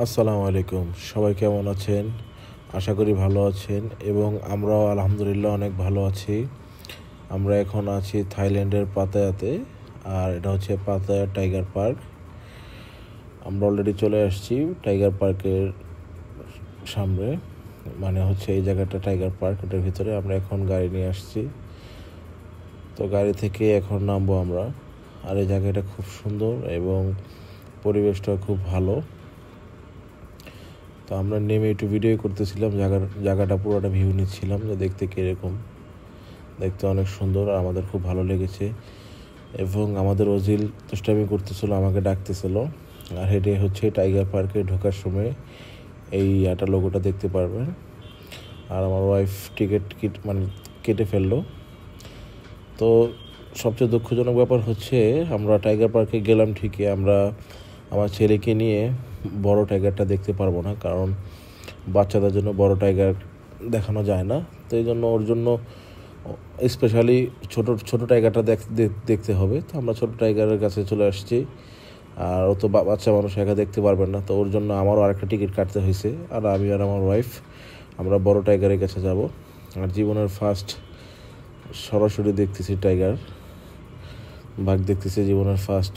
আসসালামু আলাইকুম। সবাই কেমন আছেন? আশা করি ভালো আছেন এবং আমরাও আলহামদুলিল্লাহ অনেক ভালো আছি। আমরা এখন আছি থাইল্যান্ডের পাতায়াতে, আর এটা হচ্ছে পাতায়া টাইগার পার্ক। আমরা অলরেডি চলে আসছি টাইগার পার্কের সামনে, মানে হচ্ছে এই জায়গাটা টাইগার পার্ক, এটার ভিতরে আমরা এখন গাড়ি নিয়ে আসছি। তো গাড়ি থেকে এখন নামবো আমরা। আর এই জায়গাটা খুব সুন্দর এবং পরিবেশটা খুব ভালো। তো আমরা নেমে একটু ভিডিও করতেছিলাম, জায়গাটা পুরোটা ভিউ নিচ্ছিলাম যে দেখতে কীরকম। দেখতে অনেক সুন্দর, আর আমাদের খুব ভালো লেগেছে। এবং আমাদের ওজিল দুষ্টামি করতেছিল, আমাকে ডাকতেছিল। আর হেঁটে হচ্ছে টাইগার পার্কে ঢোকার সময় এই লোগোটা দেখতে পারবেন। আর আমার ওয়াইফ টিকিট কেটে ফেললো। তো সবচেয়ে দুঃখজনক ব্যাপার হচ্ছে, আমরা টাইগার পার্কে গেলাম ঠিকই, আমরা আমার ছেলেকে নিয়ে বড় টাইগারটা দেখতে পারবো না, কারণ বাচ্চাদের জন্য বড় টাইগার দেখানো যায় না। তো এই জন্য ওর জন্য স্পেশালি ছোট টাইগারটা দেখতে হবে। তো আমরা ছোট টাইগারের কাছে চলে আসছি। আর ও তো বাচ্চা মানুষ একা দেখতে পারবেন না, তো ওর জন্য আমারও আরেকটা টিকিট কাটতে হয়েছে। আর আমি আর আমার ওয়াইফ আমরা বড় টাইগারের কাছে যাব। আর জীবনের ফার্স্ট সরাসরি দেখতেছি বাঘ দেখতেছি, জীবনের ফার্স্ট।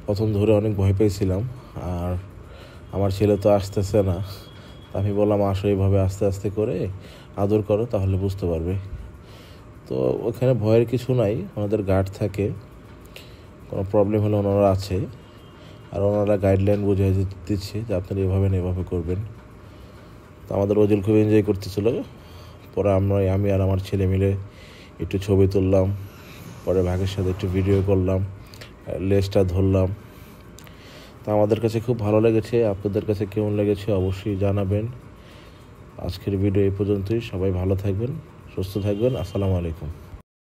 প্রথম ধরে অনেক ভয় পেয়েছিলাম, আর আমার ছেলে তো আসতেছে না। আমি বললাম, আসো, এইভাবে আস্তে আস্তে করে আদর করো, তাহলে বুঝতে পারবে। তো ওখানে ভয়ের কিছু নাই, ওনাদের গার্ড থাকে, কোনো প্রবলেম হলে ওনারা আছে। আর ওনারা গাইডলাইন বুঝিয়ে দিচ্ছে যে আপনারা এভাবে করবেন। তো আমাদের ওজিল খুব এনজয় করতেছিল। পরে আমি আর আমার ছেলে মিলে একটু ছবি তুললাম, পরে বাঘের সাথে একটু ভিডিও করলাম, লেজটা ধরলাম। তো আমাদের কাছে খুব ভালো লেগেছে। আপনাদের কাছে কেমন লেগেছে অবশ্যই জানাবেন। আজকের ভিডিও এই পর্যন্তই। সবাই ভালো থাকবেন, সুস্থ থাকবেন। আসসালামু আলাইকুম।